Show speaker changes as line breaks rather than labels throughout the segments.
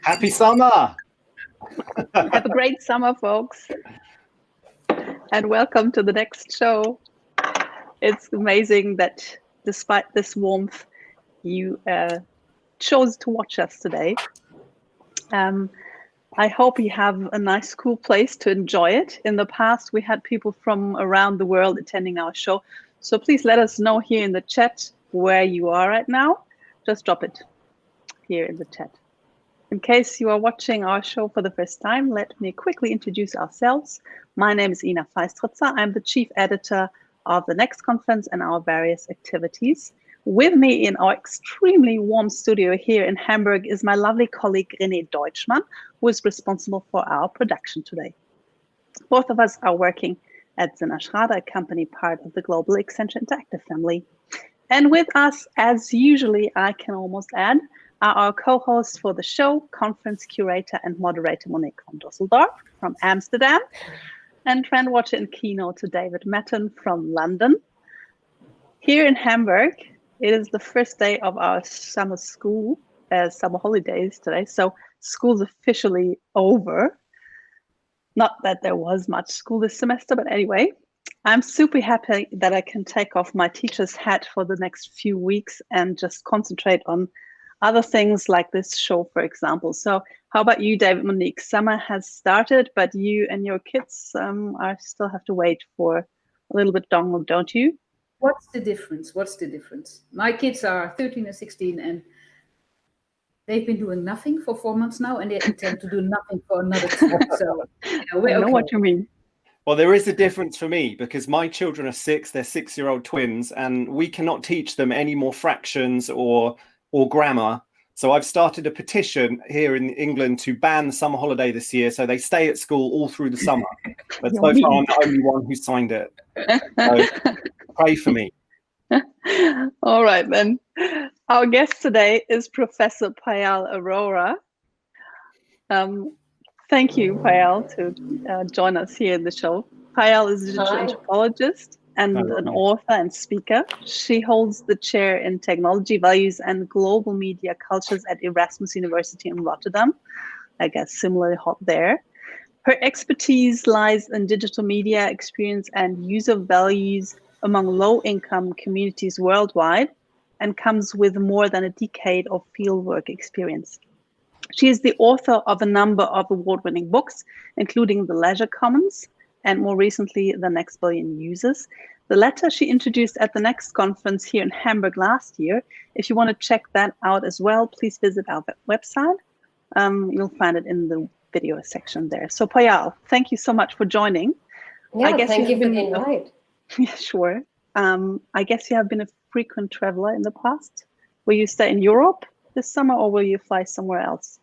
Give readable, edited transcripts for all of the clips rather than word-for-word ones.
Happy summer!
Have a great summer, folks. And welcome to the next show. It's amazing that despite this warmth, you chose to watch us today. I hope you have a nice, cool place to enjoy it. In the past, we had people from around the world attending our show. So please let us know here in the chat where you are right now. Just drop it here in the chat. In case you are watching our show for the first time, let me quickly introduce ourselves. My name is Ina Feistritzer. I'm the chief editor of the Next Conference and our various activities. With me in our extremely warm studio here in Hamburg is my lovely colleague René Deutschmann, who is responsible for our production today. Both of us are working at Sinner Schrader, a company part of the Global Accenture Interactive family. And with us, as usually, I can almost add, are our co-hosts for the show, conference curator and moderator Monique von Dusseldorf from Amsterdam, and trend watcher and keynote David Matten from London. Here in Hamburg, it is the first day of our summer holidays today, so school's officially over. Not that there was much school this semester, but anyway, I'm super happy that I can take off my teacher's hat for the next few weeks and just concentrate on other things like this show, for example. So how about you, David, Monique? Summer has started, but you and your kids still have to wait for a little bit longer, don't you?
What's the difference? My kids are 13 and 16, and they've been doing nothing for 4 months now, and they intend to do nothing for another 12. So
I know what you mean.
Well, there is a difference for me because my children are 6, they're 6-year-old twins, and we cannot teach them any more fractions or grammar. So I've started a petition here in England to ban the summer holiday this year, so they stay at school all through the summer. But so far, I'm the only one who signed it. So pray for me.
All right, then. Our guest today is Professor Payal Arora. Thank you, Payal, to join us here in the show. Payal is a digital anthropologist and an author and speaker. She holds the chair in technology values and global media cultures at Erasmus University in Rotterdam. I guess similarly hot there. Her expertise lies in digital media experience and user values among low-income communities worldwide and comes with more than a decade of fieldwork experience. She is the author of a number of award-winning books, including The Leisure Commons, and more recently, The Next Billion Users. The latter she introduced at the Next Conference here in Hamburg last year. If you want to check that out as well, please visit our website. You'll find it in the video section there. So Payal, thank you so much for joining.
Yeah, thank you for the invite.
Yeah, sure. I guess you have been a frequent traveler in the past. Will you stay in Europe this summer or will you fly somewhere else?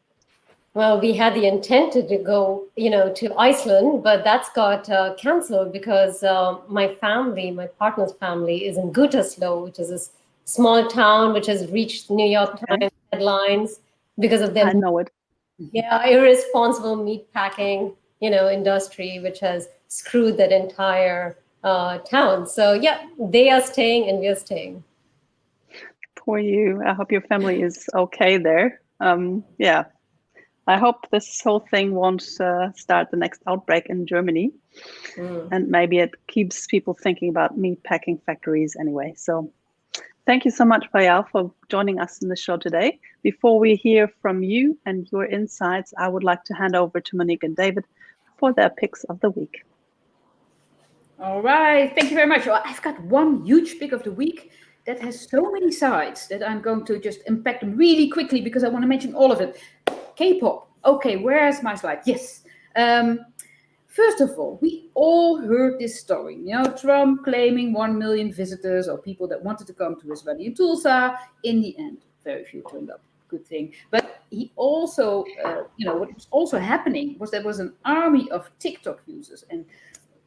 Well, we had the intent to go, to Iceland, but that's got canceled because my partner's family is in Gütersloh, which is a small town which has reached New York Times headlines because of their irresponsible meatpacking, industry, which has screwed that entire town. So yeah, they are staying and we are staying.
Poor you. I hope your family is okay there. Yeah. I hope this whole thing won't start the next outbreak in Germany. And maybe it keeps people thinking about meatpacking factories anyway. So thank you so much, Payal, for joining us in the show today. Before we hear from you and your insights, I would like to hand over to Monique and David for their picks of the week.
All right. Thank you very much. Well, I've got one huge pick of the week that has so many sides that I'm going to just unpack them really quickly because I want to mention all of it. Kpop. Okay, where's my slide? Yes. First of all, we all heard this story. Trump claiming 1 million visitors or people that wanted to come to his rally in Tulsa. In the end, very few turned up. Good thing. But he also, what was also happening was there was an army of TikTok users and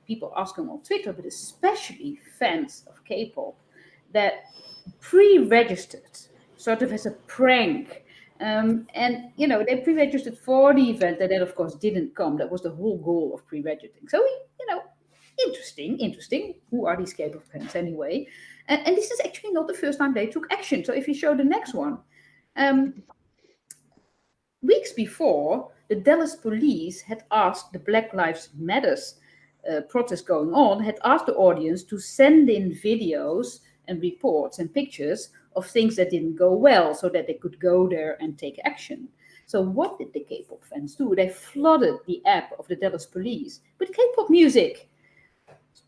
people asking on Twitter, but especially fans of Kpop, that pre-registered sort of as a prank. They pre-registered for the event that of course didn't come. That was the whole goal of pre-registering. So, interesting. Who are these Kpop fans anyway? And this is actually not the first time they took action. So if you show the next one, weeks before, the Dallas police had asked the Black Lives Matters protest going on, had asked the audience to send in videos and reports and pictures of things that didn't go well so that they could go there and take action. So what did the K-pop fans do? They flooded the app of the Dallas police with K-pop music,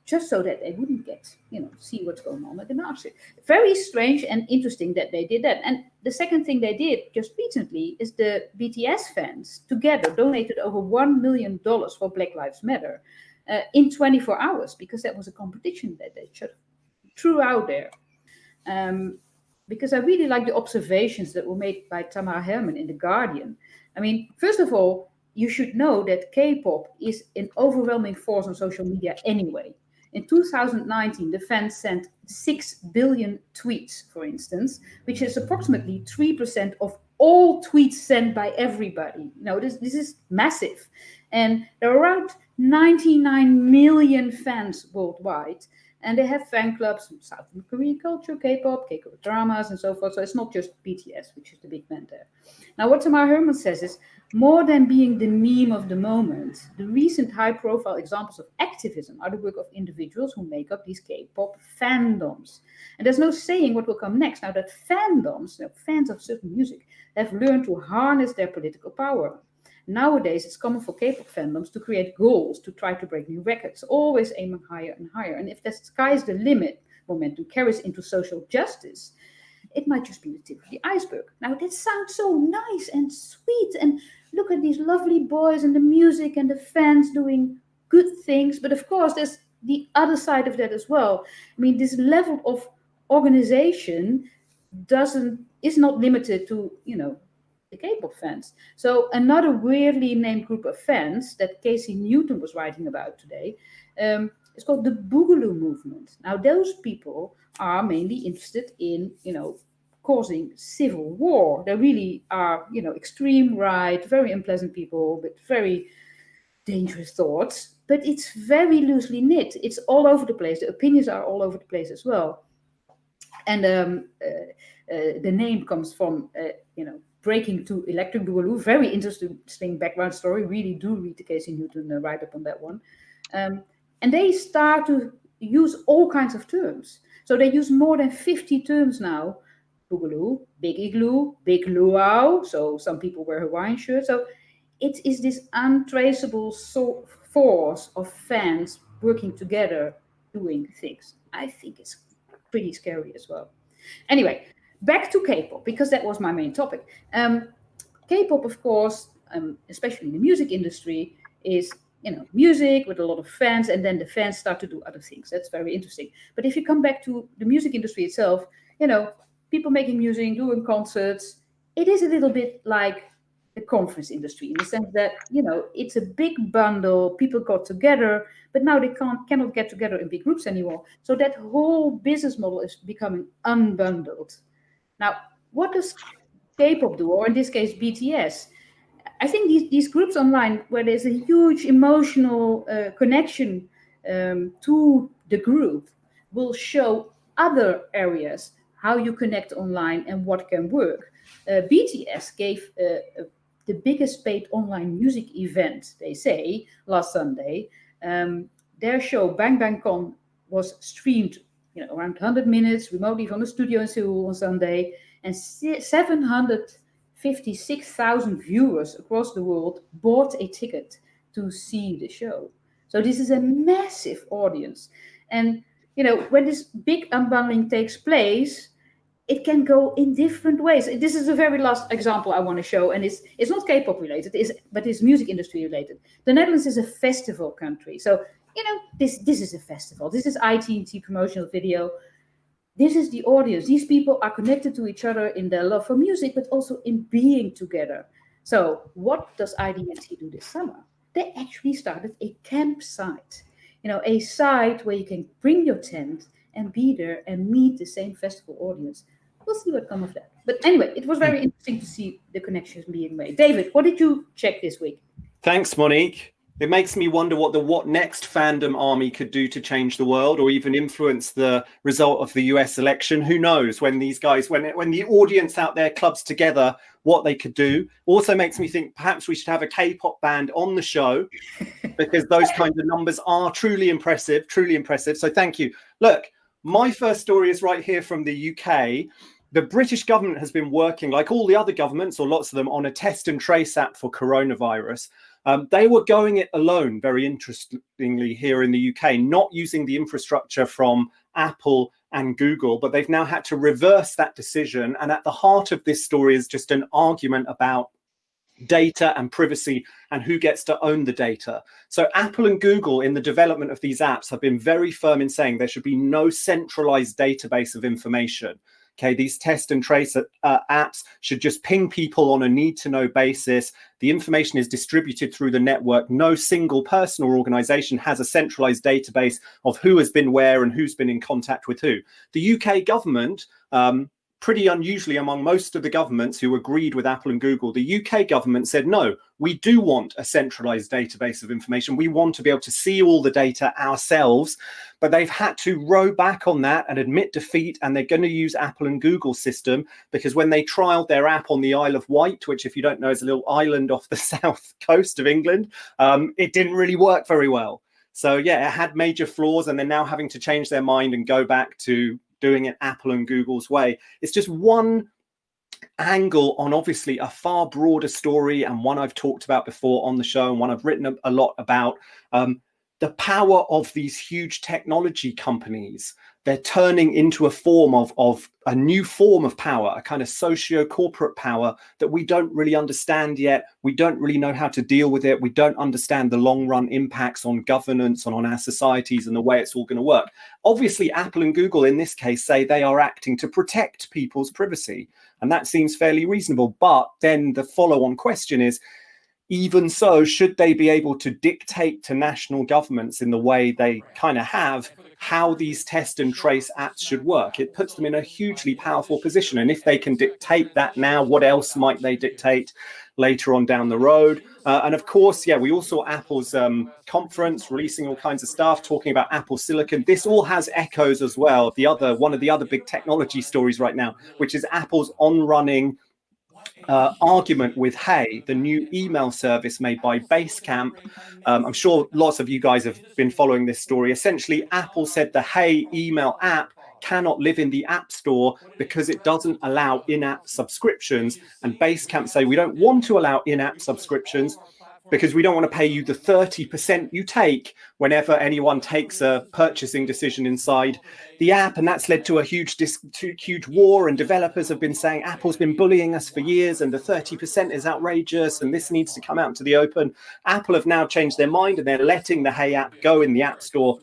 just so that they wouldn't get, see what's going on at the market. Very strange and interesting that they did that. And the second thing they did just recently is the BTS fans together donated over $1 million for Black Lives Matter in 24 hours, because that was a competition that they threw out there. Because I really like the observations that were made by Tamara Herman in The Guardian. I mean, first of all, you should know that K-pop is an overwhelming force on social media anyway. In 2019, the fans sent 6 billion tweets, for instance, which is approximately 3% of all tweets sent by everybody. This is massive. And there are around 99 million fans worldwide. And they have fan clubs from South Korean culture, K-pop, K-pop dramas, and so forth. So it's not just BTS, which is the big band there. Now, what Tamara Herman says is, more than being the meme of the moment, the recent high-profile examples of activism are the work of individuals who make up these K-pop fandoms. And there's no saying what will come next. Now that fandoms, fans of certain music, have learned to harness their political power. Nowadays, it's common for K-pop fandoms to create goals to try to break new records, always aiming higher and higher. And if the sky's the limit momentum carries into social justice, it might just be the tip of the iceberg. Now, that sounds so nice and sweet. And look at these lovely boys and the music and the fans doing good things. But of course, there's the other side of that as well. I mean, this level of organization is not limited to, the K-pop fans. So another weirdly named group of fans that Casey Newton was writing about today is called the Boogaloo movement. Now, those people are mainly interested in, causing civil war. They really are, extreme right, very unpleasant people with very dangerous thoughts. But it's very loosely knit. It's all over the place. The opinions are all over the place as well. And the name comes from, Breaking to Electric Boogaloo. Very interesting background story. Really do read the Casey Newton write-up on that one. And they start to use all kinds of terms. So they use more than 50 terms now. Boogaloo, Big Igloo, Big Luau. So some people wear Hawaiian shirts. So it is this untraceable force of fans working together, doing things. I think it's pretty scary as well. Anyway, back to K-pop, because that was my main topic. K-pop, of course, especially in the music industry, is music with a lot of fans, and then the fans start to do other things. That's very interesting. But if you come back to the music industry itself, people making music, doing concerts, it is a little bit like the conference industry in the sense that, it's a big bundle, people got together, but now they cannot get together in big groups anymore. So that whole business model is becoming unbundled. Now, what does K-pop do, or in this case, BTS? I think these groups online where there's a huge emotional connection to the group will show other areas how you connect online and what can work. BTS gave the biggest paid online music event, they say, last Sunday. Their show, Bang Bang Con, was streamed around 100 minutes remotely from the studio in Seoul on Sunday, and 756,000 viewers across the world bought a ticket to see the show. So this is a massive audience. And, when this big unbundling takes place, it can go in different ways. This is the very last example I want to show, and it's not K-pop related, but it's music industry related. The Netherlands is a festival country. So, this is a festival. This is IT&T promotional video. This is the audience. These people are connected to each other in their love for music, but also in being together. So what does IT&T do this summer? They actually started a campsite. A site where you can bring your tent and be there and meet the same festival audience. We'll see what comes of that. But anyway, it was very interesting to see the connections being made. David, what did you check this week?
Thanks, Monique. It makes me wonder what the what next fandom army could do to change the world, or even influence the result of the US election. Who knows when these guys, when the audience out there clubs together, what they could do. Also makes me think perhaps we should have a K-pop band on the show, because those kinds of numbers are truly impressive, truly impressive. So thank you. Look, my first story is right here from the UK. The British government has been working, like all the other governments, or lots of them, on a test and trace app for coronavirus. They were going it alone, very interestingly, here in the UK, not using the infrastructure from Apple and Google, but they've now had to reverse that decision. And at the heart of this story is just an argument about data and privacy and who gets to own the data. So Apple and Google, in the development of these apps, have been very firm in saying there should be no centralized database of information. Okay, these test and trace apps should just ping people on a need-to-know basis. The information is distributed through the network. No single person or organization has a centralized database of who has been where and who's been in contact with who. The UK government, pretty unusually among most of the governments who agreed with Apple and Google, the UK government said, no, we do want a centralized database of information. We want to be able to see all the data ourselves, but they've had to row back on that and admit defeat, and they're going to use Apple and Google's system, because when they trialed their app on the Isle of Wight, which, if you don't know, is a little island off the south coast of England, it didn't really work very well. So yeah, it had major flaws, and they're now having to change their mind and go back to doing it Apple and Google's way. It's just one angle on obviously a far broader story, and one I've talked about before on the show, and one I've written a lot about. The power of these huge technology companies. They're turning into a form of a new form of power, a kind of socio-corporate power that we don't really understand yet. We don't really know how to deal with it. We don't understand the long-run impacts on governance and on our societies and the way it's all going to work. Obviously, Apple and Google in this case say they are acting to protect people's privacy, and that seems fairly reasonable. But then the follow-on question is, even so, should they be able to dictate to national governments in the way they kind of have how these test and trace apps should work? It puts them in a hugely powerful position. And if they can dictate that now, what else might they dictate later on down the road? And of course, yeah, we all saw Apple's conference releasing all kinds of stuff, talking about Apple Silicon. This all has echoes as well. One of the other big technology stories right now, which is Apple's on-running argument with Hey, the new email service made by Basecamp. I'm sure lots of you guys have been following this story. Essentially, Apple said the Hey email app cannot live in the App Store because it doesn't allow in-app subscriptions. And Basecamp say we don't want to allow in-app subscriptions because we don't want to pay you the 30% you take whenever anyone takes a purchasing decision inside the app. And that's led to a huge war. And developers have been saying Apple's been bullying us for years, and the 30% is outrageous, and this needs to come out into the open. Apple have now changed their mind, and they're letting the Hey app go in the App Store.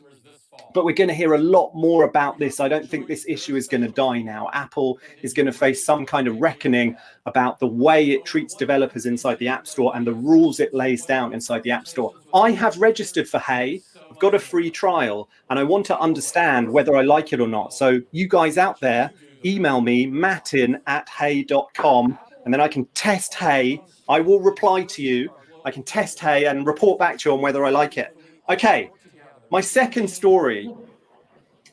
But we're going to hear a lot more about this. I don't think this issue is going to die now. Apple is going to face some kind of reckoning about the way it treats developers inside the App Store and the rules it lays down inside the App Store. I have registered for Hey. I've got a free trial, and I want to understand whether I like it or not. So you guys out there, email me, matin@hey.com, and then I can test Hey. I will reply to you. I can test Hey and report back to you on whether I like it. Okay. My second story,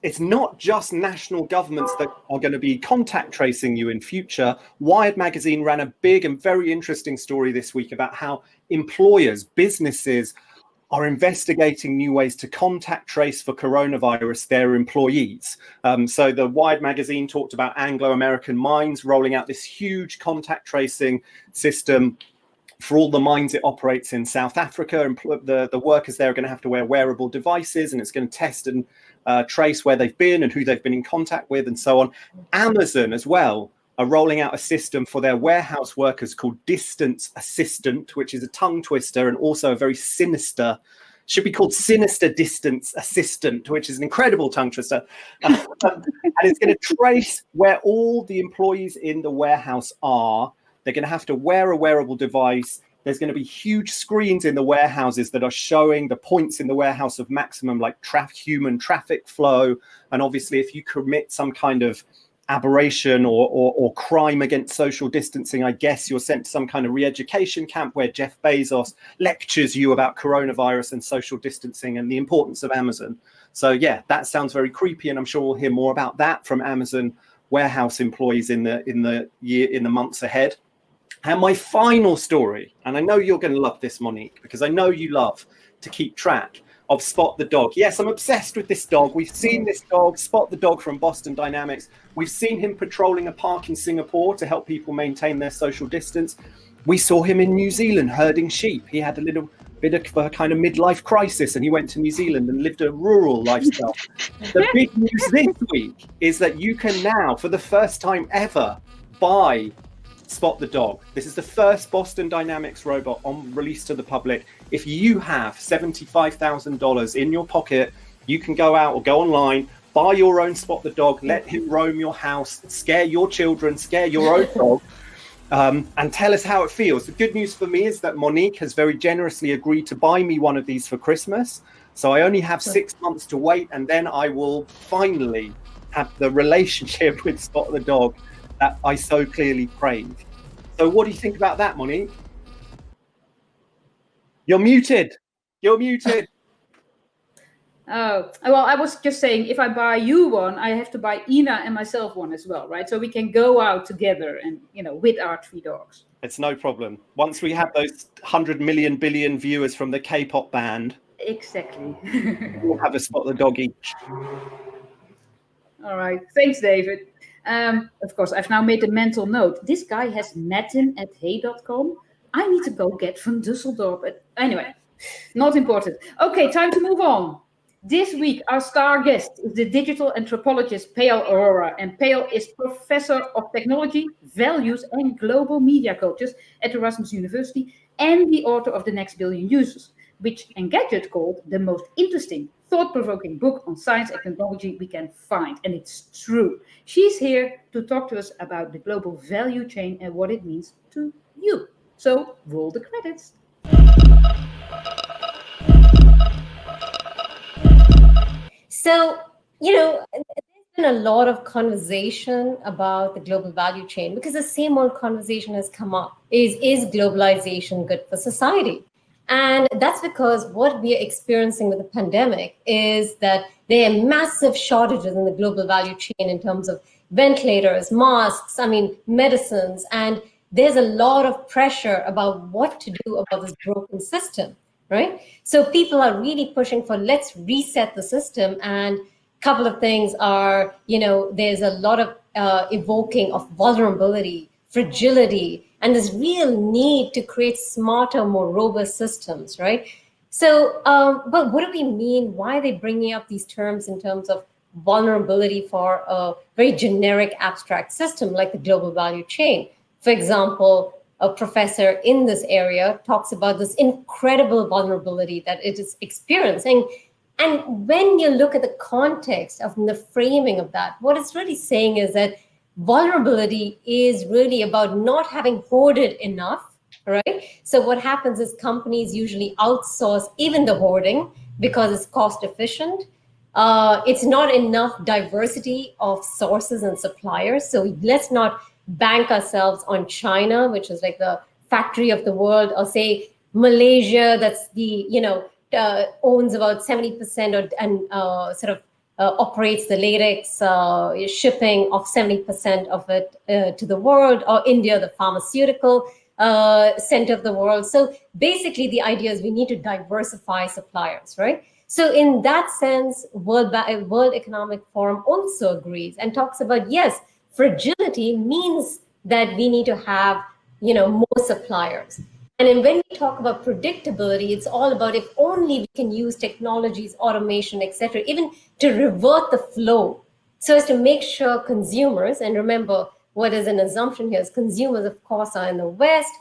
it's not just national governments that are going to be contact tracing you in future. Wired magazine ran a big and very interesting story this week about how employers, businesses are investigating new ways to contact trace for coronavirus their employees. So the Wired magazine talked about Anglo-American Mines rolling out this huge contact tracing system for all the mines it operates in South Africa. And the workers there are going to have to wear wearable devices, and it's going to test and trace where they've been and who they've been in contact with and so on. Amazon as well are rolling out a system for their warehouse workers called Distance Assistant, which is a tongue twister and also a very sinister, should be called Sinister Distance Assistant, which is an incredible tongue twister. And it's going to trace where all the employees in the warehouse are. They're going to have to wear a wearable device. There's going to be huge screens in the warehouses that are showing the points in the warehouse of maximum like human traffic flow. And obviously, if you commit some kind of aberration or crime against social distancing, I guess you're sent to some kind of re-education camp where Jeff Bezos lectures you about coronavirus and social distancing and the importance of Amazon. So yeah, that sounds very creepy, and I'm sure we'll hear more about that from Amazon warehouse employees in the months ahead. And my final story, and I know you're going to love this, Monique, because I know you love to keep track of Spot the Dog. Yes, I'm obsessed with this dog. We've seen this dog, Spot the Dog from Boston Dynamics. We've seen him patrolling a park in Singapore to help people maintain their social distance. We saw him in New Zealand herding sheep. He had a little bit of a kind of midlife crisis, and he went to New Zealand and lived a rural lifestyle. The big news this week is that you can now, for the first time ever, buy Spot the Dog. This is the first Boston Dynamics robot on release to the public. If you have $75,000 in your pocket, you can go out or go online, buy your own Spot the Dog, let him roam your house, scare your children, scare your own dog, and tell us how it feels. The good news for me is that Monique has very generously agreed to buy me one of these for Christmas. So I only have 6 months to wait, and then I will finally have the relationship with Spot the Dog that I so clearly crave. So what do you think about that, Monique? You're muted. You're muted.
Oh, well, I was just saying, if I buy you one, I have to buy Ina and myself one as well, right? So we can go out together and, with our 3 dogs.
It's no problem. Once we have those 100 million billion viewers from the K-pop band.
Exactly.
We'll have a Spot the Dog each.
All right. Thanks, David. Of course, I've now made a mental note. This guy has Metin at hey.com. I need to go get from Dusseldorf. But anyway, not important. Okay, time to move on. This week, our star guest is the digital anthropologist Payal Arora. And Payal is Professor of Technology, Values and Global Media Cultures at Erasmus University and the author of The Next Billion Users, which Engadget called the most interesting, thought-provoking book on science and technology we can find. And it's true. She's here to talk to us about the global value chain and what it means to you. So roll the credits.
So, there's been a lot of conversation about the global value chain because the same old conversation has come up. Is globalization good for society? And that's because what we are experiencing with the pandemic is that there are massive shortages in the global value chain in terms of ventilators, masks, medicines, and there's a lot of pressure about what to do about this broken system, right? So people are really pushing for let's reset the system, and a couple of things are, there's a lot of evoking of vulnerability, fragility, and this real need to create smarter, more robust systems, right? So, but what do we mean? Why are they bringing up these terms in terms of vulnerability for a very generic, abstract system like the global value chain? For example, a professor in this area talks about this incredible vulnerability that it is experiencing. And when you look at the context of the framing of that, what it's really saying is that vulnerability is really about not having hoarded enough, right? So what happens is companies usually outsource even the hoarding because it's cost efficient. It's not enough diversity of sources and suppliers. So let's not bank ourselves on China, which is like the factory of the world, or say Malaysia, that's the, owns about 70% and operates the latex shipping of 70% of it to the world, or India, the pharmaceutical center of the world. So basically the idea is we need to diversify suppliers, right? So in that sense, World Economic Forum also agrees and talks about, yes, fragility means that we need to have, more suppliers. And then when we talk about predictability, it's all about if only we can use technologies, automation, etc., even to revert the flow, so as to make sure consumers, and remember what is an assumption here is consumers, of course, are in the West,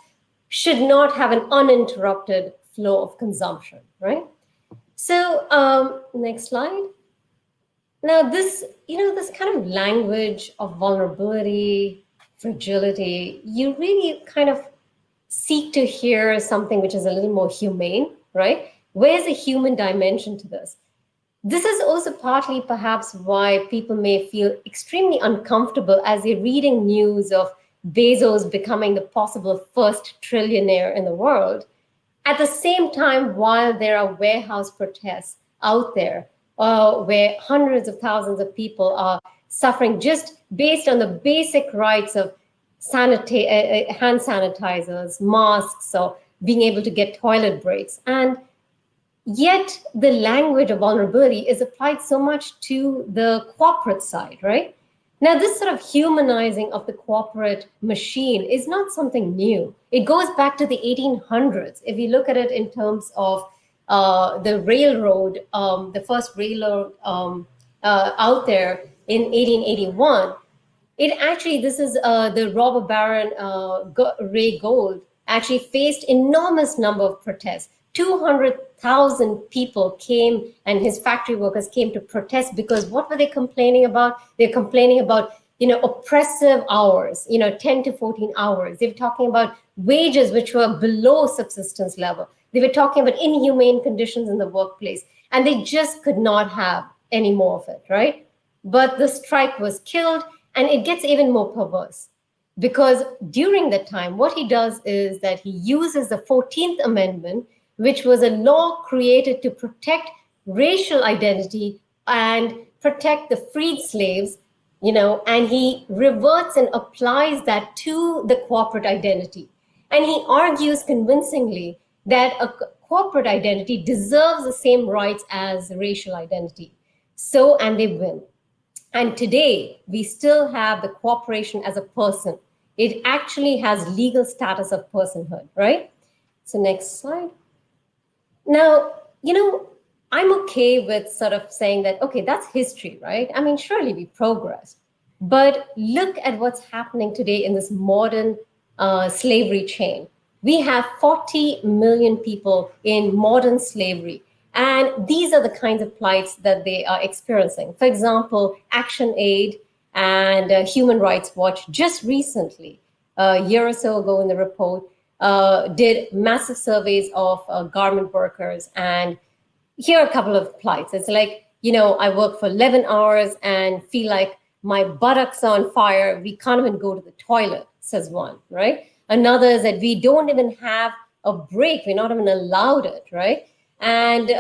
should not have an uninterrupted flow of consumption, right? So next slide. Now this, this kind of language of vulnerability, fragility, you really kind of seek to hear something which is a little more humane, right? Where's the human dimension to this? This is also partly perhaps why people may feel extremely uncomfortable as they're reading news of Bezos becoming the possible first trillionaire in the world. At the same time, while there are warehouse protests out there, where hundreds of thousands of people are suffering just based on the basic rights of hand sanitizers, masks, or being able to get toilet breaks. And yet the language of vulnerability is applied so much to the corporate side, right? Now, this sort of humanizing of the corporate machine is not something new. It goes back to the 1800s. If you look at it in terms of the railroad, the first railroad out there in 1881, this is the robber baron Ray Gold actually faced enormous number of protests. 200,000 people came, and his factory workers came to protest because what were they complaining about? They're complaining about, oppressive hours, 10 to 14 hours. They were talking about wages which were below subsistence level. They were talking about inhumane conditions in the workplace, and they just could not have any more of it, right? But the strike was killed, and it gets even more perverse because during that time, what he does is that he uses the 14th Amendment, which was a law created to protect racial identity and protect the freed slaves, and he reverts and applies that to the corporate identity. And he argues convincingly that a corporate identity deserves the same rights as racial identity. And they win. And today, we still have the corporation as a person. It actually has legal status of personhood, right? So next slide. Now, I'm okay with sort of saying that, okay, that's history, right? I mean, surely we progressed. But look at what's happening today in this modern slavery chain. We have 40 million people in modern slavery. And these are the kinds of plights that they are experiencing. For example, ActionAid and Human Rights Watch just recently, a year or so ago in the report, did massive surveys of garment workers. And here are a couple of plights. It's like, I work for 11 hours and feel like my buttocks are on fire. We can't even go to the toilet, says one, right? Another is that we don't even have a break. We're not even allowed it, right? And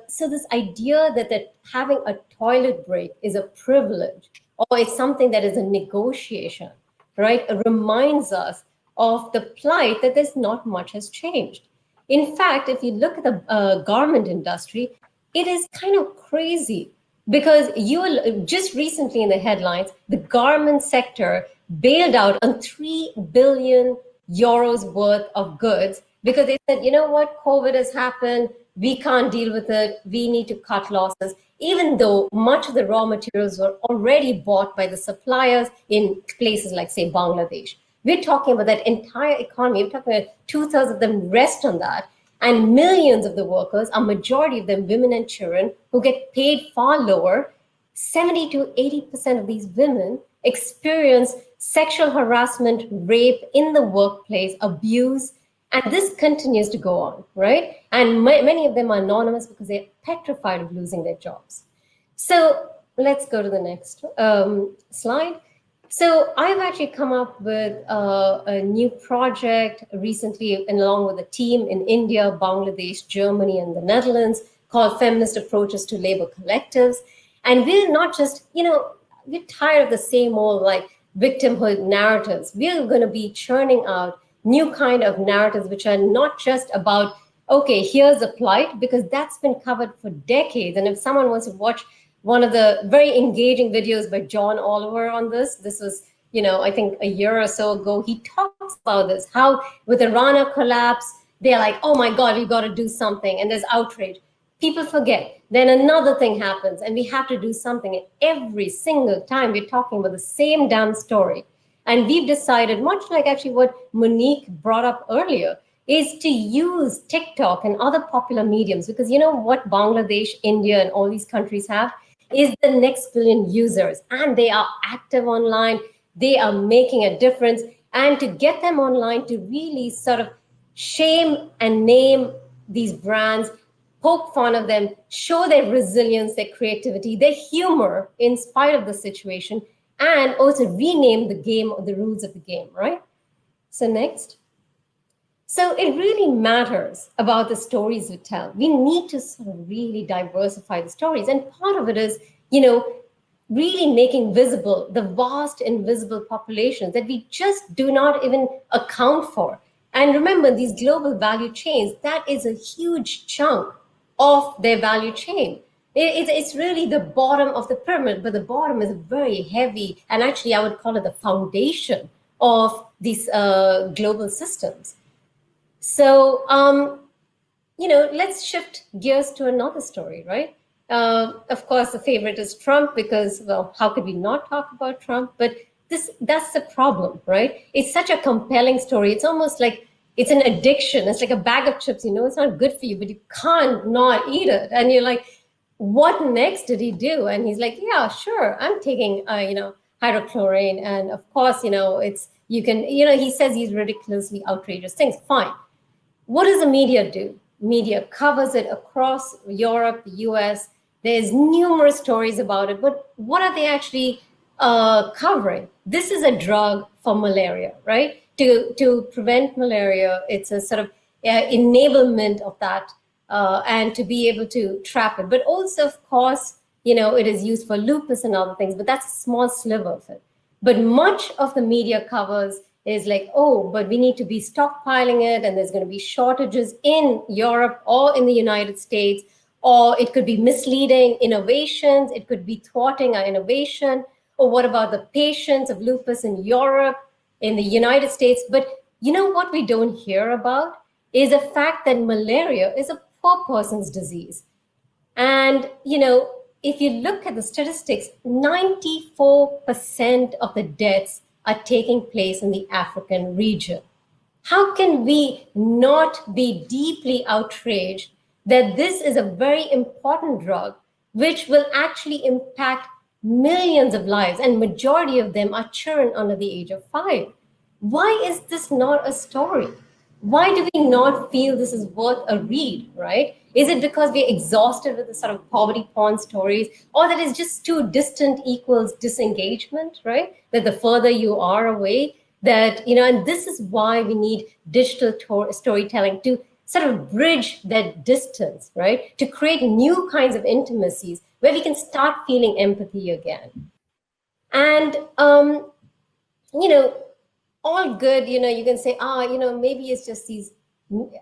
so this idea that having a toilet break is a privilege or it's something that is a negotiation, right? It reminds us of the plight that there's not much has changed. In fact, if you look at the garment industry, it is kind of crazy because just recently in the headlines, the garment sector bailed out on 3 billion euros worth of goods because they said, you know what, COVID has happened, we can't deal with it, we need to cut losses, even though much of the raw materials were already bought by the suppliers in places like, say, Bangladesh. We're talking about that entire economy. We're talking about 2/3 of them rest on that. And millions of the workers, a majority of them women and children, who get paid far lower. 70 to 80% of these women experience sexual harassment, rape in the workplace, abuse, and this continues to go on, right? And many of them are anonymous because they're petrified of losing their jobs. So let's go to the next slide. So I've actually come up with a new project recently, and along with a team in India, Bangladesh, Germany, and the Netherlands, called Feminist Approaches to Labor Collectives. And we're not just, we're tired of the same old like victimhood narratives. We're going to be churning out new kind of narratives, which are not just about, okay, here's the plight, because that's been covered for decades. And if someone wants to watch one of the very engaging videos by John Oliver on this was, I think a year or so ago, he talks about this, how with the Rana collapse, they're like, oh my God, we've got to do something. And there's outrage. People forget. Then another thing happens and we have to do something. And every single time we're talking about the same damn story. And we've decided, much like actually what Monique brought up earlier, is to use TikTok and other popular mediums, because you know what Bangladesh, India, and all these countries have is the next billion users, and they are active online. They are making a difference. And to get them online, to really sort of shame and name these brands, poke fun of them, show their resilience, their creativity, their humor in spite of the situation, and also rename the game or the rules of the game, right? So next. So it really matters about the stories we tell. We need to sort of really diversify the stories. And part of it is, really making visible the vast invisible populations that we just do not even account for. And remember, these global value chains, that is a huge chunk of their value chain. It's really the bottom of the pyramid, but the bottom is very heavy. And actually, I would call it the foundation of these global systems. So, let's shift gears to another story, right? Of course, the favorite is Trump because, well, how could we not talk about Trump? But that's the problem, right? It's such a compelling story. It's almost like it's an addiction. It's like a bag of chips, it's not good for you, but you can't not eat it. And you're like, what next did he do? And he's like, yeah, sure, I'm taking, hydrochlorine. And of course, he says these ridiculously outrageous things. Fine. What does the media do? Media covers it across Europe, the US. There's numerous stories about it, but what are they actually covering? This is a drug for malaria, right? To prevent malaria, it's a sort of enablement of that and to be able to trap it. But also, of course, it is used for lupus and other things, but that's a small sliver of it. But much of the media covers is like, oh, but we need to be stockpiling it, and there's going to be shortages in Europe or in the United States, or it could be misleading innovations, it could be thwarting our innovation, or what about the patients of lupus in Europe, in the United States? But what we don't hear about is the fact that malaria is a poor person's disease. And, if you look at the statistics, 94% of the deaths are taking place in the African region. How can we not be deeply outraged that this is a very important drug which will actually impact millions of lives, and majority of them are children under the age of 5? Why is this not a story? Why do we not feel this is worth a read, right? Is it because we're exhausted with the sort of poverty porn stories, or that is just too distant equals disengagement, right? That the further you are away, that, and this is why we need digital storytelling to sort of bridge that distance, right? To create new kinds of intimacies where we can start feeling empathy again. And, all good, you can say, maybe it's just these,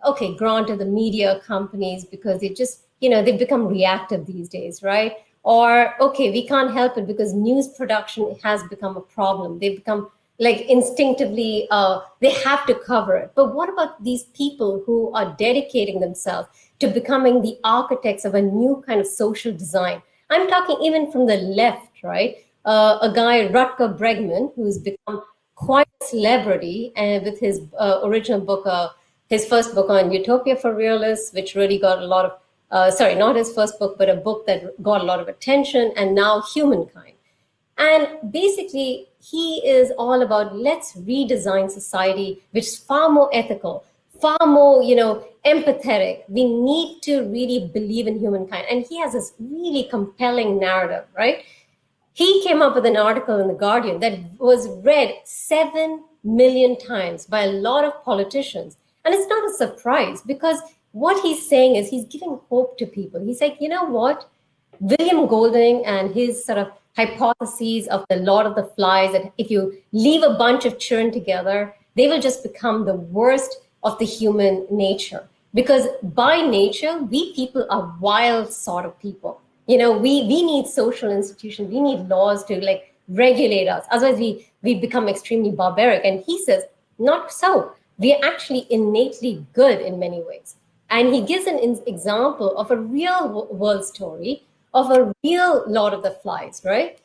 okay, granted the media companies, because they just, they've become reactive these days, right? Or, okay, we can't help it because news production has become a problem. They've become like instinctively, they have to cover it. But what about these people who are dedicating themselves to becoming the architects of a new kind of social design? I'm talking even from the left, right? A guy, Rutger Bregman, who's become quite a celebrity, and with his original book, his first book on Utopia for Realists, which really got a lot of, sorry, not his first book, but a book that got a lot of attention, and now Humankind. And basically, he is all about, let's redesign society, which is far more ethical, far more, empathetic. We need to really believe in humankind. And he has this really compelling narrative, right? He came up with an article in The Guardian that was read 7 million times by a lot of politicians. And it's not a surprise, because what he's saying is he's giving hope to people. He's like, you know what? William Golding and his sort of hypotheses of the Lord of the Flies, that if you leave a bunch of children together, they will just become the worst of the human nature. Because by nature, we people are wild sort of people. We need social institutions. We need laws to like regulate us. Otherwise, we become extremely barbaric. And he says, not so. We are actually innately good in many ways. And he gives an example of a real world story of a real Lord of the Flies, right?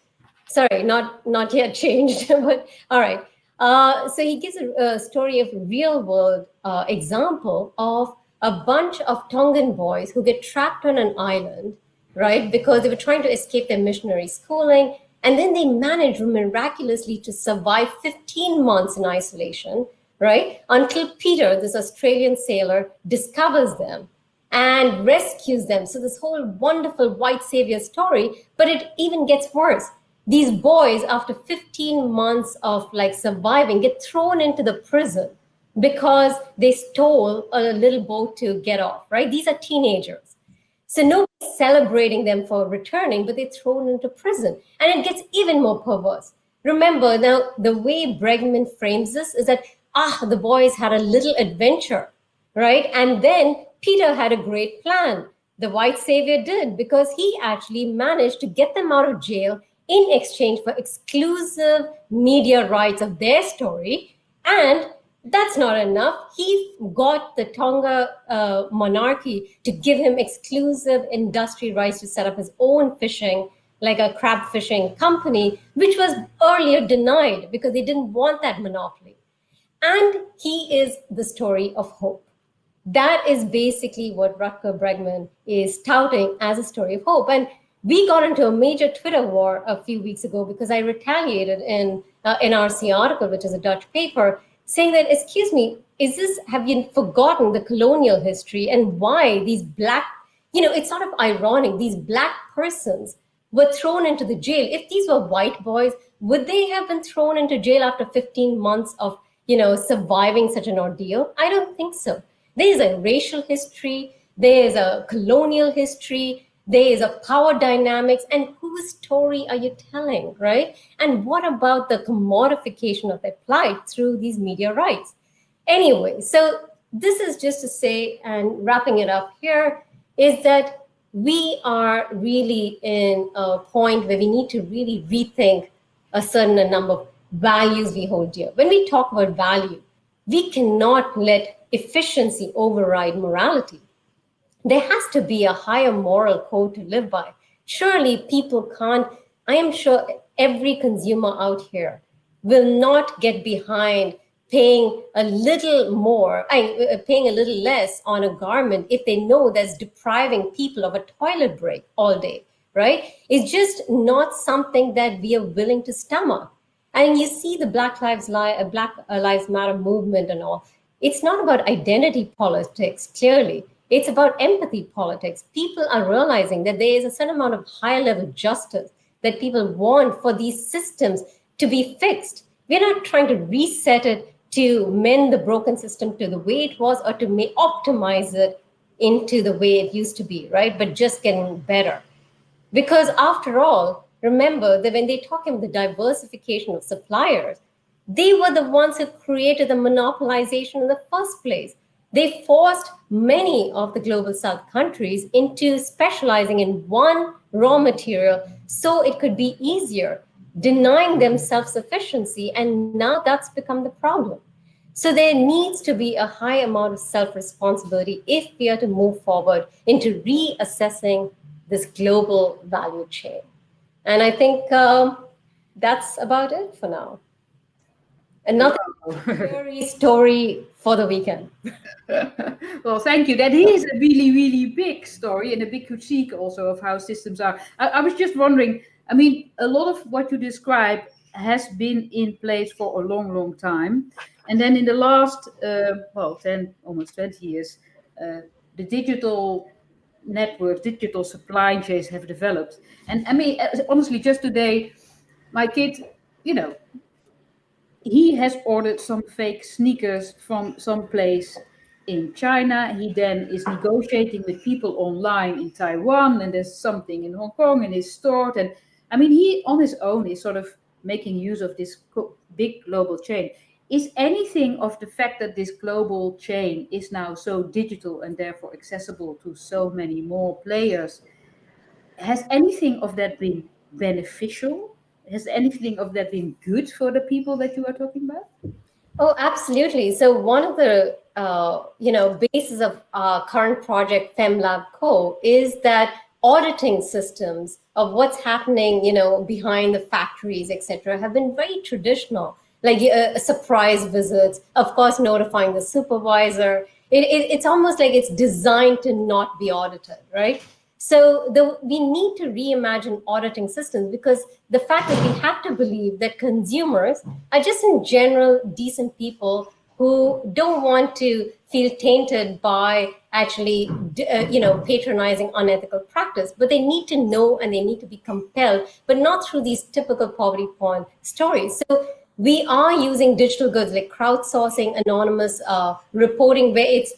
Sorry, not yet changed, but all right. So he gives a story of a real world example of a bunch of Tongan boys who get trapped on an island, right? Because they were trying to escape their missionary schooling. And then they managed miraculously to survive 15 months in isolation, right? Until Peter, this Australian sailor, discovers them and rescues them. So this whole wonderful white savior story, but it even gets worse. These boys, after 15 months of like surviving, get thrown into the prison because they stole a little boat to get off, right? These are teenagers. So nobody's celebrating them for returning, but they're thrown into prison. And it gets even more perverse. Remember, now, the way Bregman frames this is that, the boys had a little adventure, right? And then Peter had a great plan. The white savior did, because he actually managed to get them out of jail in exchange for exclusive media rights of their story. And that's not enough. He got the Tonga monarchy to give him exclusive industry rights to set up his own fishing, like a crab fishing company, which was earlier denied because they didn't want that monopoly. And he is the story of hope. That is basically what Rutger Bregman is touting as a story of hope. And we got into a major Twitter war a few weeks ago because I retaliated in an RC article, which is a Dutch paper, saying that, excuse me, have you forgotten the colonial history and why these black, it's sort of ironic, these black persons were thrown into the jail. If these were white boys, would they have been thrown into jail after 15 months of, surviving such an ordeal? I don't think so. There is a racial history, there is a colonial history, there is a power dynamics, and whose story are you telling, right? And what about the commodification of their plight through these media rights? Anyway, so this is just to say, and wrapping it up here, is that we are really in a point where we need to really rethink a certain number of values we hold dear. When we talk about value, we cannot let efficiency override morality. There has to be a higher moral code to live by. Surely people can't, I am sure every consumer out here will not get behind paying a little more, paying a little less on a garment if they know that's depriving people of a toilet break all day, right? It's just not something that we are willing to stomach. And you see the Black Lives Matter movement and all. It's not about identity politics, clearly. It's about empathy politics. People are realizing that there is a certain amount of higher level justice that people want for these systems to be fixed. We're not trying to reset it to mend the broken system to the way it was or to optimize it into the way it used to be, right? But just getting better. Because after all, remember that when they talk about the diversification of suppliers, they were the ones who created the monopolization in the first place. They forced many of the global South countries into specializing in one raw material so it could be easier, denying them self-sufficiency, and now that's become the problem. So there needs to be a high amount of self-responsibility if we are to move forward into reassessing this global value chain. And I think that's about it for now. Another scary story for the weekend.
Well, thank you. That is a really, really big story and a big critique also of how systems are. I was just wondering, I mean, a lot of what you describe has been in place for a long, long time. And then in the last, 10, almost 20 years, the digital networks, digital supply chains have developed. And I mean, honestly, just today, my kid, he has ordered some fake sneakers from some place in China. He then is negotiating with people online in Taiwan, and there's something in Hong Kong and is stored. And I mean, he on his own is sort of making use of this big global chain. Is anything of the fact that this global chain is now so digital and therefore accessible to so many more players, has anything of that been beneficial? Has anything of that been good for the people that you are talking about?
Oh, absolutely. So one of the basis of our current project FemLab Co is that auditing systems of what's happening, behind the factories, etc., have been very traditional, like surprise visits, of course, notifying the supervisor. It's almost like it's designed to not be audited, right? So we need to reimagine auditing systems, because the fact that we have to believe that consumers are just in general decent people who don't want to feel tainted by actually, patronizing unethical practice. But they need to know and they need to be compelled, but not through these typical poverty porn stories. So we are using digital goods like crowdsourcing, anonymous reporting, where it's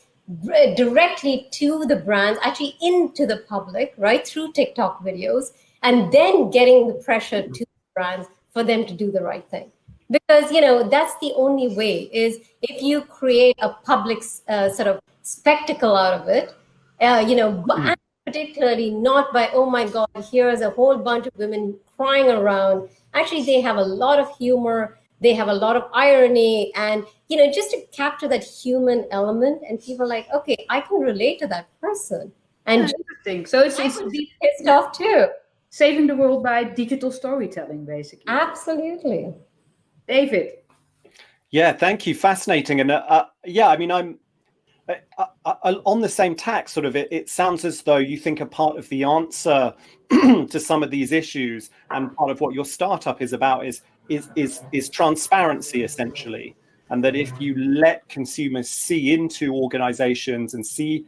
directly to the brands, actually into the public, right, through TikTok videos, and then getting the pressure to the brands for them to do the right thing. Because, that's the only way, is if you create a public sort of spectacle out of it, and particularly not by, oh my God, here's a whole bunch of women crying around. Actually, they have a lot of humor. They have a lot of irony, and, just to capture that human element, and people are like, okay, I can relate to that person. And
interesting. So it's
be pissed off too.
Saving the world by digital storytelling, basically.
Absolutely.
David.
Yeah, thank you. Fascinating. And yeah, I mean, I'm on the same tack, sort of, it sounds as though you think a part of the answer to some of these issues, and part of what your startup is about, is transparency, essentially. And that if you let consumers see into organizations and see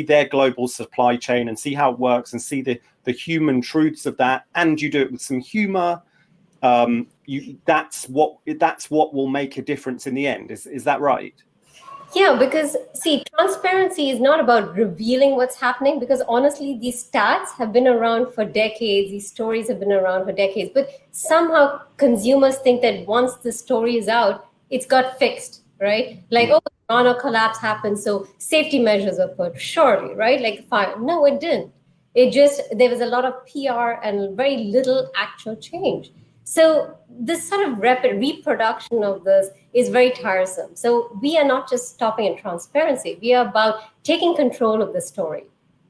their global supply chain and see how it works and see the human truths of that, and you do it with some humor, that's what will make a difference in the end. Is that right?
Yeah, because see, transparency is not about revealing what's happening, because honestly, these stats have been around for decades. These stories have been around for decades. But somehow consumers think that once the story is out, it's got fixed, right? Like, oh, Rana collapse happened, so safety measures are put, surely, right? Like fire. No, it didn't. There was a lot of PR and very little actual change. So this sort of rapid reproduction of this is very tiresome. So we are not just stopping at transparency. We are about taking control of the story.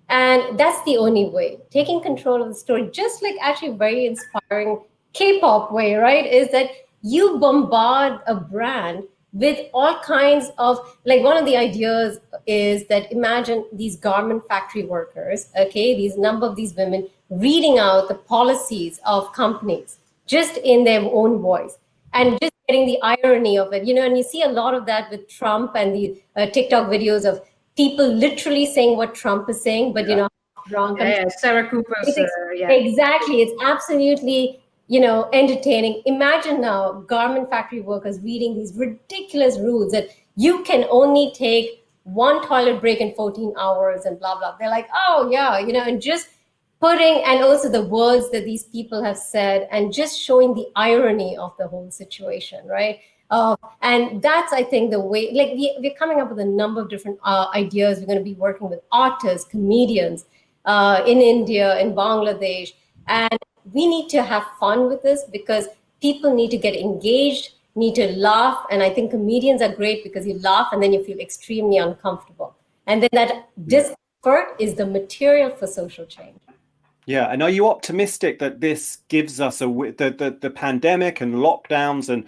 And that's the only way. Taking control of the story, just like actually very inspiring Kpop way, right? Is that you bombard a brand with all kinds of, like, one of the ideas is that imagine these garment factory workers, okay, these number of these women reading out the policies of companies just in their own voice, and just getting the irony of it, and you see a lot of that with Trump and the TikTok videos of people literally saying what Trump is saying, but, wrong.
Yeah, Sarah Cooper's,
Exactly. It's absolutely, entertaining. Imagine now garment factory workers reading these ridiculous rules that you can only take one toilet break in 14 hours and blah, blah. They're like, oh yeah, and just putting, and also the words that these people have said, and just showing the irony of the whole situation, right? And that's, I think, the way, like, we're coming up with a number of different ideas. We're going to be working with artists, comedians in India, in Bangladesh, and we need to have fun with this, because people need to get engaged, need to laugh. And I think comedians are great because you laugh and then you feel extremely uncomfortable. And then that discomfort is the material for social change.
Yeah, and are you optimistic that this gives us the pandemic and lockdowns and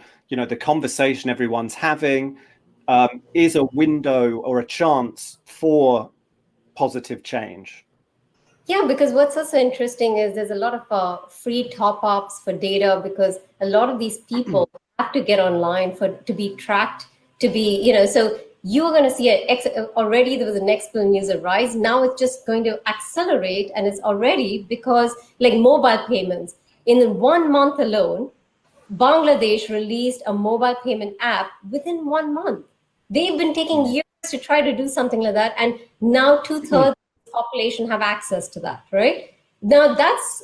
the conversation everyone's having is a window or a chance for positive change?
Yeah, because what's also interesting is there's a lot of free top-ups for data, because a lot of these people have to get online to be tracked, to be, so you're going to see already there was an exponential user rise. Now it's just going to accelerate, and it's already, because like mobile payments, in 1 month alone, Bangladesh released a mobile payment app within 1 month. They've been taking years to try to do something like that, and now 2/3 of the population have access to that, right? Now that's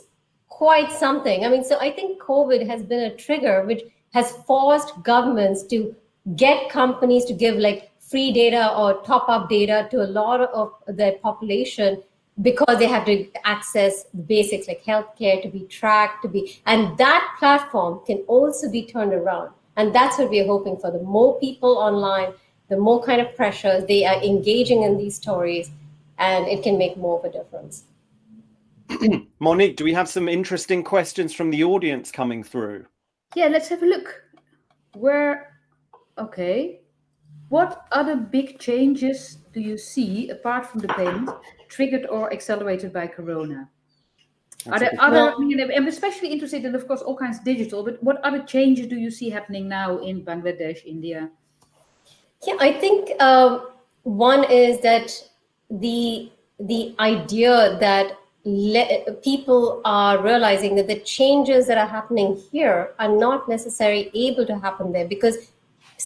quite something. I mean, so I think COVID has been a trigger which has forced governments to get companies to give like free data or top up data to a lot of their population, because they have to access the basics like healthcare, to be tracked, and that platform can also be turned around. And that's what we're hoping for. The more people online, the more kind of pressure they are engaging in these stories, and it can make more of a difference.
Monique, do we have some interesting questions from the audience coming through?
Yeah, let's have a look. Okay. What other big changes do you see, apart from the payment, triggered or accelerated by Corona? Are there other, I'm especially interested in, of course, all kinds of digital, but what other changes do you see happening now in Bangladesh, India?
Yeah, I think One is that the idea that people are realizing that the changes that are happening here are not necessarily able to happen there, because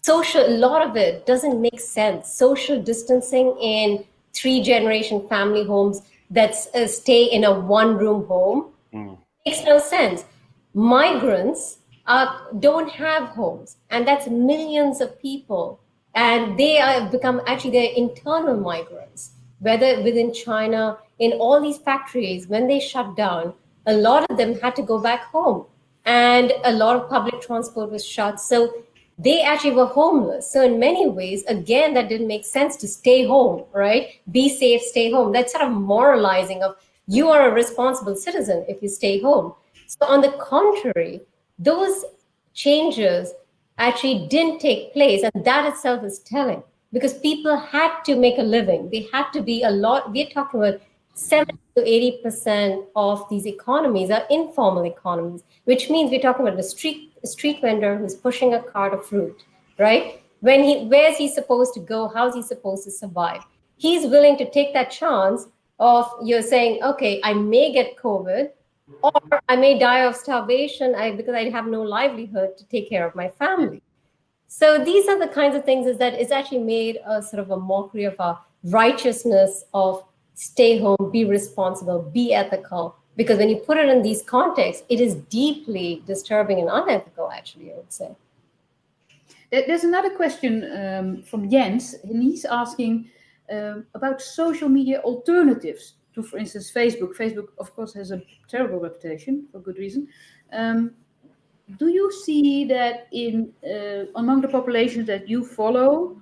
a lot of it doesn't make sense. Social distancing in 3-generation family homes that stay in a one-room home makes no sense. Migrants don't have homes, and that's millions of people, and they have become actually they're internal migrants. Whether within China, in all these factories, when they shut down, a lot of them had to go back home, and a lot of public transport was shut. So they actually were homeless. So in many ways, again, that didn't make sense to stay home, right? Be safe, stay home. That's sort of moralizing of you are a responsible citizen if you stay home. So on the contrary, those changes actually didn't take place. And that itself is telling, because people had to make a living. They had to be we're talking about 70 to 80% of these economies are informal economies, which means we're talking about a street vendor who's pushing a cart of fruit, right? Where's he supposed to go? How's he supposed to survive? He's willing to take that chance of you're saying, okay, I may get COVID, or I may die of starvation because I have no livelihood to take care of my family. So these are the kinds of things is that it's actually made a sort of a mockery of our righteousness of stay home, be responsible, be ethical. Because when you put it in these contexts, it is deeply disturbing and unethical, actually, I would say.
There's another question from Jens, and he's asking about social media alternatives to, for instance, Facebook. Facebook, of course, has a terrible reputation for good reason. Do you see that in among the populations that you follow,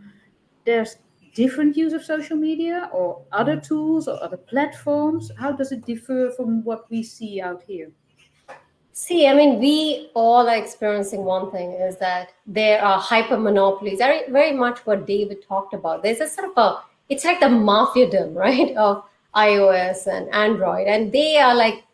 there's different use of social media or other tools or other platforms? How does it differ from what we see out here?
See, I mean, we all are experiencing one thing is that there are hyper monopolies, very much what David talked about. There's a sort of it's like the mafiadom, right, of iOS and Android. And they are like,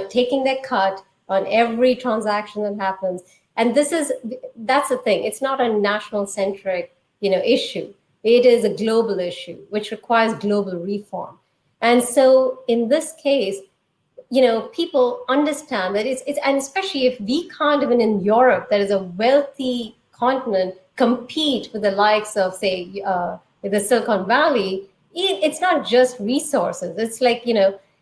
taking their cut on every transaction that happens. And that's the thing. It's not a national centric, issue. It is a global issue, which requires global reform. And so in this case, people understand that it's and especially if we can't, even in Europe, that is a wealthy continent, compete with the likes of, say, the Silicon Valley, it's not just resources. It's like,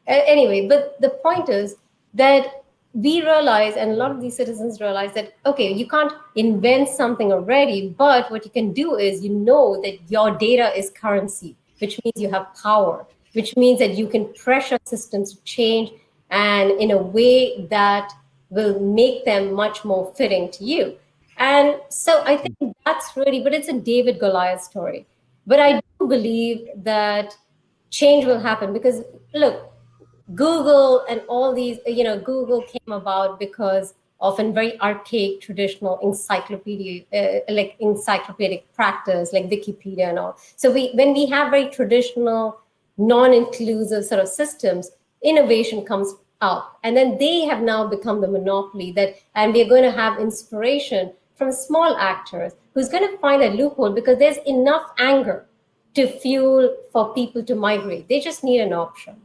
anyway, but the point is that we realize, and a lot of these citizens realize that, okay, you can't invent something already, but what you can do is, that your data is currency, which means you have power, which means that you can pressure systems to change and in a way that will make them much more fitting to you. And so I think that's really, but it's a David Goliath story. But I do believe that change will happen because, look, Google and all these, Google came about because of a very archaic, traditional encyclopedic practice, like Wikipedia and all. So when we have very traditional, non-inclusive sort of systems, innovation comes up. And then they have now become the monopoly and we're going to have inspiration from small actors who's going to find a loophole because there's enough anger to fuel for people to migrate. They just need an option.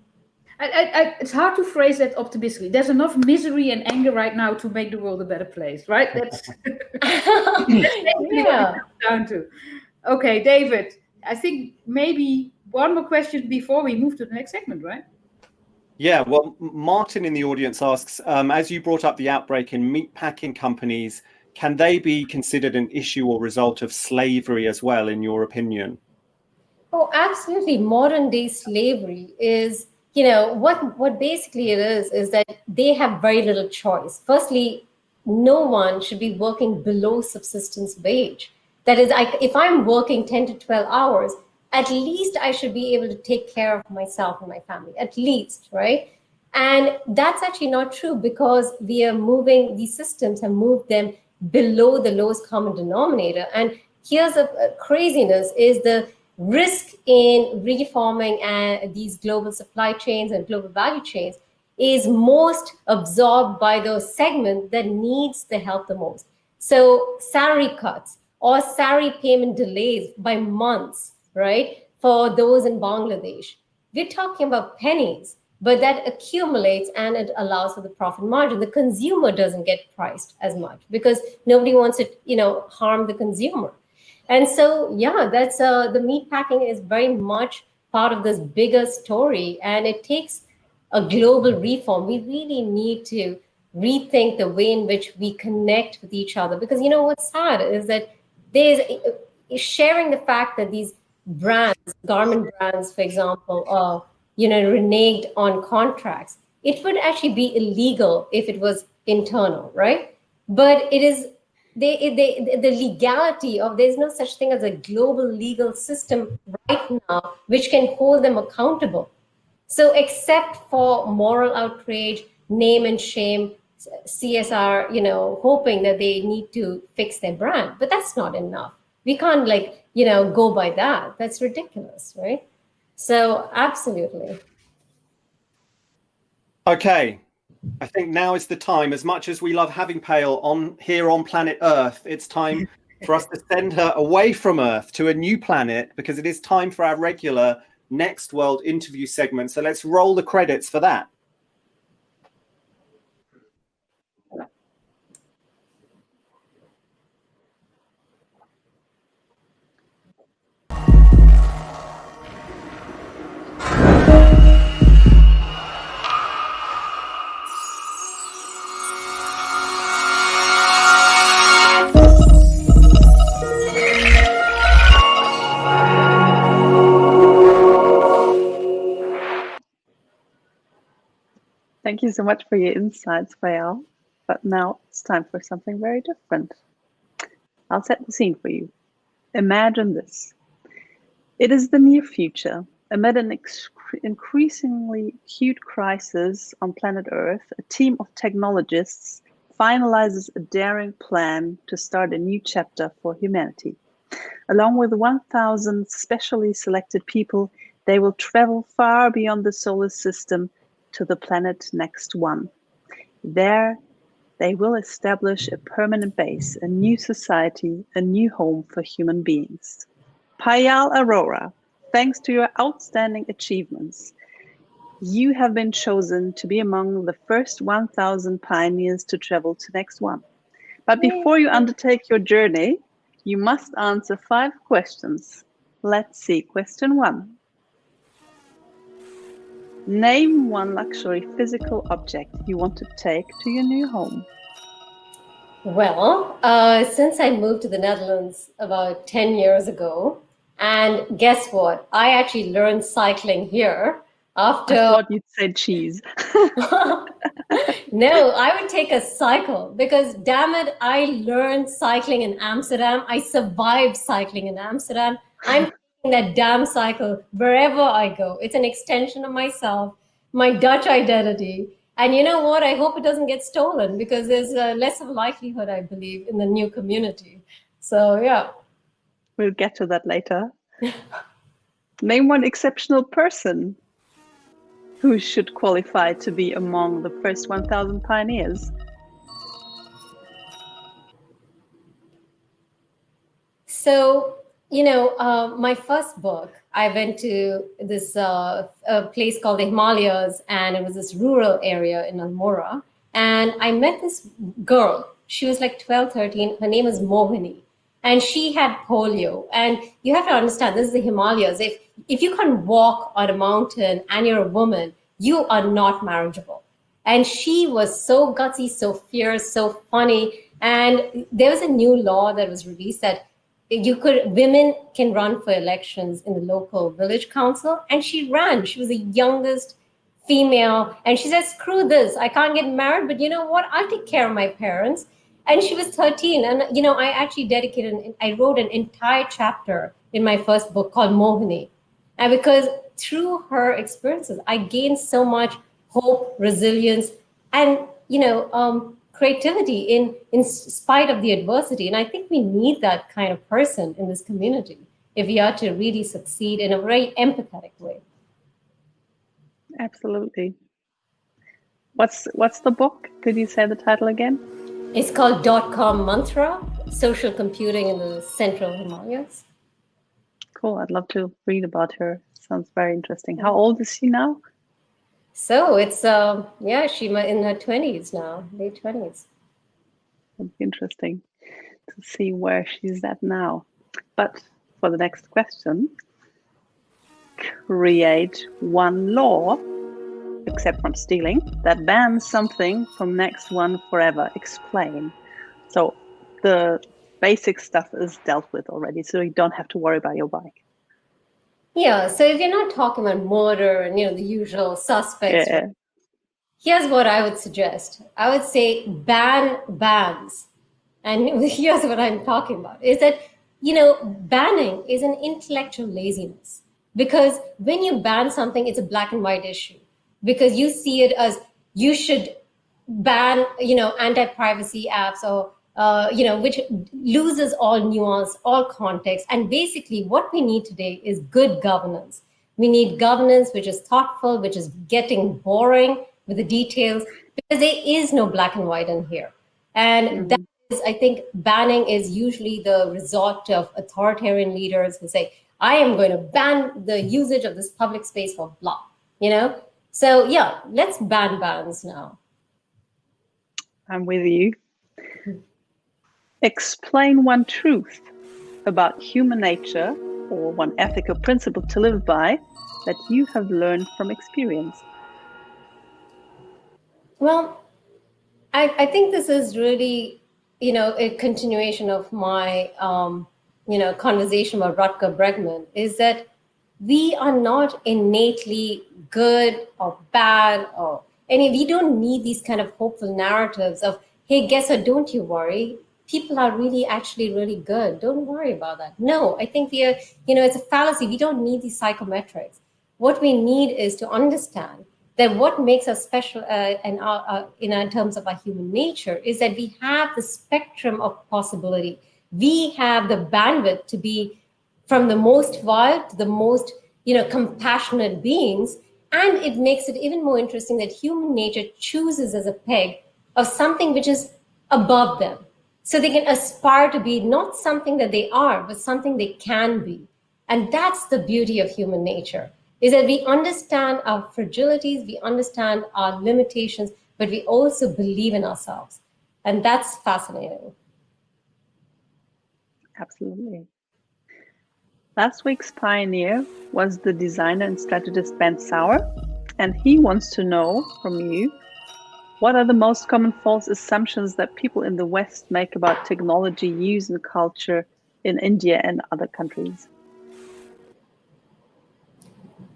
It's hard to phrase that optimistically. There's enough misery and anger right now to make the world a better place, right? That's basically what it comes down to. Okay, David, I think maybe one more question before we move to the next segment, right?
Yeah, well, Martin in the audience asks, as you brought up the outbreak in meatpacking companies, can they be considered an issue or result of slavery as well, in your opinion?
Oh, absolutely. Modern day slavery is, what basically it is that they have very little choice. Firstly, no one should be working below subsistence wage. That is, if I'm working 10 to 12 hours, at least I should be able to take care of myself and my family, at least, right? And that's actually not true because these systems have moved them below the lowest common denominator. And here's a craziness is the risk in reforming these global supply chains and global value chains is most absorbed by those segments that needs the help the most. So salary cuts or salary payment delays by months, right? for those in Bangladesh. We're talking about pennies, but that accumulates and it allows for the profit margin. The consumer doesn't get priced as much because nobody wants to, harm the consumer. And so, yeah, that's the meat packing is very much part of this bigger story, and it takes a global reform. We really need to rethink the way in which we connect with each other, because what's sad is that there's sharing the fact that these brands, garment brands, for example, are reneged on contracts. It would actually be illegal if it was internal, right? But it is the legality of, there's no such thing as a global legal system right now which can hold them accountable. So except for moral outrage, name and shame, CSR, hoping that they need to fix their brand, but that's not enough. We can't go by that. That's ridiculous, right? So absolutely.
Okay. I think now is the time. As much as we love having Payal here on planet Earth, it's time for us to send her away from Earth to a new planet, because it is time for our regular Next World interview segment. So let's roll the credits for that.
Thank you so much for your insights, Payal. But now it's time for something very different. I'll set the scene for you. Imagine this. It is the near future. Amid an increasingly acute crisis on planet Earth, a team of technologists finalizes a daring plan to start a new chapter for humanity. Along with 1,000 specially selected people, they will travel far beyond the solar system to the planet next one. There, they will establish a permanent base, a new society, a new home for human beings. Payal Arora, thanks to your outstanding achievements, you have been chosen to be among the first 1,000 pioneers to travel to next one. But before you undertake your journey, you must answer 5 questions. Let's see. Question 1. Name one luxury physical object you want to take to your new home.
Well, since I moved to the Netherlands about 10 years ago, and guess what? I actually learned cycling here after...
I thought you'd say cheese.
No, I would take a cycle because, damn it, I learned cycling in Amsterdam. I survived cycling in Amsterdam. I'm taking that damn cycle wherever I go. It's an extension of myself, my Dutch identity. And you know what? I hope it doesn't get stolen because there's less of a likelihood, I believe, in the new community. So, yeah.
We'll get to that later. Name one exceptional person who should qualify to be among the first 1,000 pioneers.
So, my first book, I went to this a place called the Himalayas, and it was this rural area in Almora. And I met this girl. She was like 12, 13. Her name is Mohini. And she had polio. And you have to understand, this is the Himalayas. If you can't walk on a mountain and you're a woman, you are not marriageable. And she was so gutsy, so fierce, so funny. And there was a new law that was released that women can run for elections in the local village council. And she ran. She was the youngest female. And she said, screw this. I can't get married, but you know what? I'll take care of my parents. And she was 13. And, I actually I wrote an entire chapter in my first book called Mohini. And because through her experiences, I gained so much hope, resilience, and, creativity in spite of the adversity. And I think we need that kind of person in this community if we are to really succeed in a very empathetic way.
Absolutely. What's the book? Could you say the title again?
It's called .com Mantra, Social Computing in the Central Himalayas.
Cool. I'd love to read about her. Sounds very interesting. How old is she now?
So it's she's in her 20s now, late 20s.
It'd be interesting to see where she's at now. But for the next question, create one law, except from stealing, that bans something from next one forever. Explain. So the basic stuff is dealt with already, so you don't have to worry about your bike.
Yeah, so if you're not talking about murder and the usual suspects,
Yeah.
right, here's what I would suggest. I would say ban bans. And here's what I'm talking about, is that, banning is an intellectual laziness. Because when you ban something, it's a black and white issue. Because you see it as you should ban, anti-privacy apps or, which loses all nuance, all context. And basically what we need today is good governance. We need governance which is thoughtful, which is getting boring with the details, because there is no black and white in here. And that is, I think, banning is usually the resort of authoritarian leaders who say, I am going to ban the usage of this public space for blah, So yeah, let's ban bans now.
I'm with you. Explain one truth about human nature or one ethical principle to live by that you have learned from experience.
Well, I think this is really, a continuation of my, conversation about Rutger Bregman, is that we are not innately good or bad or we don't need these kind of hopeful narratives of, hey, guess what, don't you worry. People are really actually really good. Don't worry about that. No, I think we are, it's a fallacy. We don't need these psychometrics. What we need is to understand that what makes us special in terms of our human nature is that we have the spectrum of possibility. We have the bandwidth to be from the most vile to the most, compassionate beings. And it makes it even more interesting that human nature chooses as a peg of something which is above them. So they can aspire to be not something that they are, but something they can be. And that's the beauty of human nature, is that we understand our fragilities, we understand our limitations, but we also believe in ourselves. And that's fascinating.
Absolutely. Last week's pioneer was the designer and strategist Ben Sauer, and he wants to know from you, what are the most common false assumptions that people in the West make about technology use and culture in India and other countries?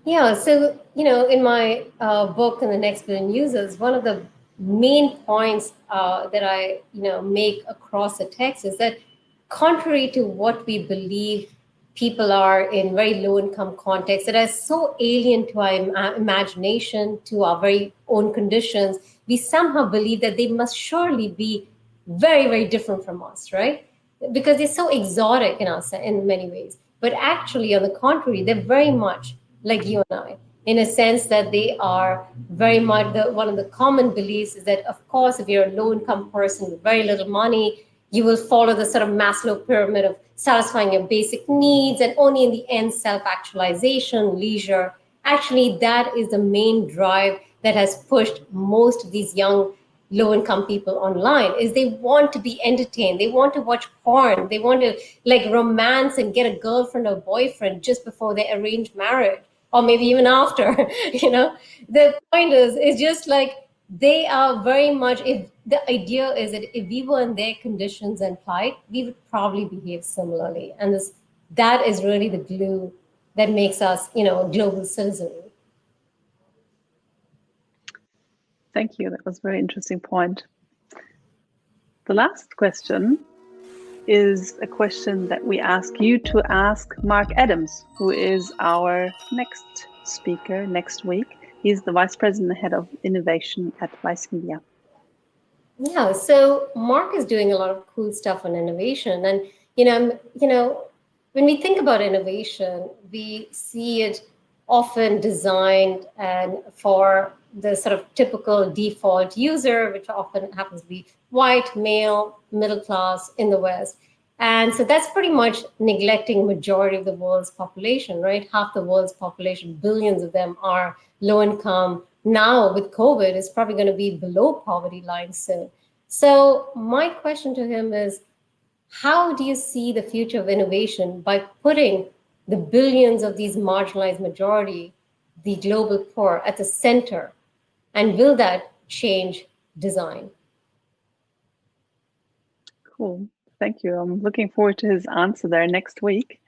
Yeah, so, in my book, In the Next Billion Users, one of the main points that I, make across the text is that contrary to what we believe people are in very low-income contexts that are so alien to our imagination, to our very own conditions, we somehow believe that they must surely be very, very different from us, right? Because they're so exotic in many ways. But actually, on the contrary, they're very much like you and I, in a sense that they are very much one of the common beliefs is that, of course, if you're a low-income person with very little money, you will follow the sort of Maslow pyramid of satisfying your basic needs and only in the end self-actualization, leisure. Actually, that is the main drive that has pushed most of these young low-income people online, is they want to be entertained. They want to watch porn. They want to romance and get a girlfriend or boyfriend just before they arrange marriage, or maybe even after. The point is just they are very much, if the idea is that if we were in their conditions and plight, we would probably behave similarly. And that is really the glue that makes us, global citizenry.
Thank you. That was a very interesting point. The last question is a question that we ask you to ask Mark Adams, who is our next speaker next week. He's the Vice President and Head of Innovation at Vice Media.
Yeah, so Mark is doing a lot of cool stuff on innovation. And, when we think about innovation, we see it often designed and for the sort of typical default user, which often happens to be white, male, middle class in the West. And so that's pretty much neglecting majority of the world's population, right? Half the world's population, billions of them, are low income. Now with COVID, it's probably going to be below poverty line soon. So my question to him is, how do you see the future of innovation by putting the billions of these marginalized majority, the global poor, at the center? And will that change design?
Cool. Thank you. I'm looking forward to his answer there next week.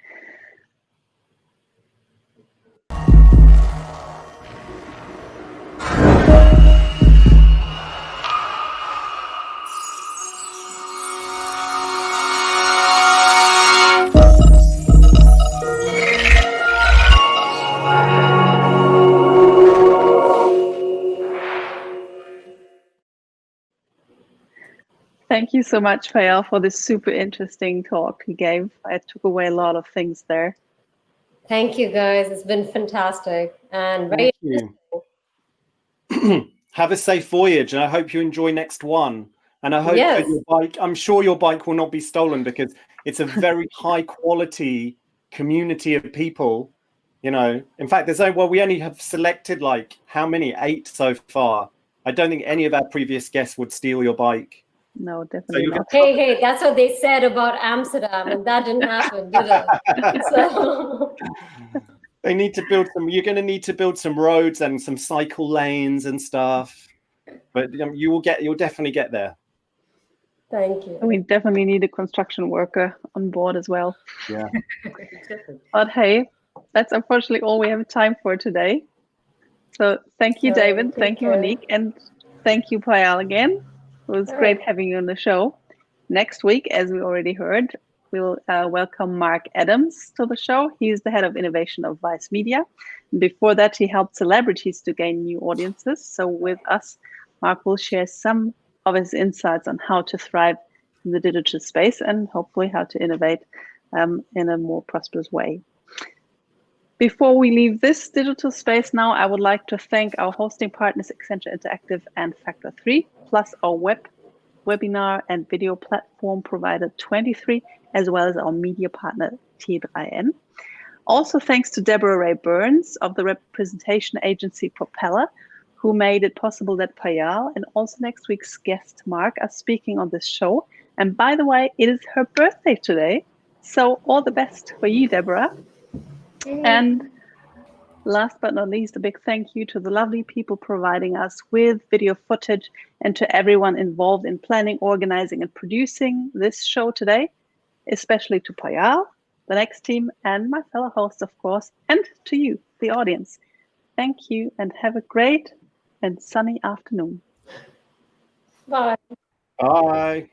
Thank you so much, Payal, for this super interesting talk you gave. I took away a lot of things there.
Thank you, guys. It's been fantastic and very
Thank you. Have a safe voyage, and I hope you enjoy next one. And I hope that your bike, I'm sure your bike will not be stolen, because it's a very high quality community of people. You know, in fact, we only have selected like how many? 8 so far. I don't think any of our previous guests would steal your bike.
No, definitely not.
Hey, that's what they said about Amsterdam, and that didn't happen, did it? So
they need to build some. You're going to need to build some roads and some cycle lanes and stuff. But you'll definitely get there.
Thank you.
We definitely need a construction worker on board as well.
Yeah.
But hey, that's unfortunately all we have time for today. So thank you, David. Thank you, Monique. And thank you, Payal, again. It was great having you on the show. Next week, as we already heard, we'll welcome Mark Adams to the show. He's the head of innovation of Vice Media. And before that, he helped celebrities to gain new audiences. So with us, Mark will share some of his insights on how to thrive in the digital space and hopefully how to innovate in a more prosperous way. Before we leave this digital space now, I would like to thank our hosting partners, Accenture Interactive and Factor 3, plus our webinar and video platform provider 23, as well as our media partner T3N. Also thanks to Deborah Ray Burns of the representation agency Propeller, who made it possible that Payal and also next week's guest Mark are speaking on this show. And by the way, it is her birthday today. So all the best for you, Deborah. And last but not least, a big thank you to the lovely people providing us with video footage, and to everyone involved in planning, organizing, and producing this show today, especially to Payal, the next team, and my fellow hosts, of course, and to you, the audience. Thank you, and have a great and sunny afternoon.
Bye.
Bye.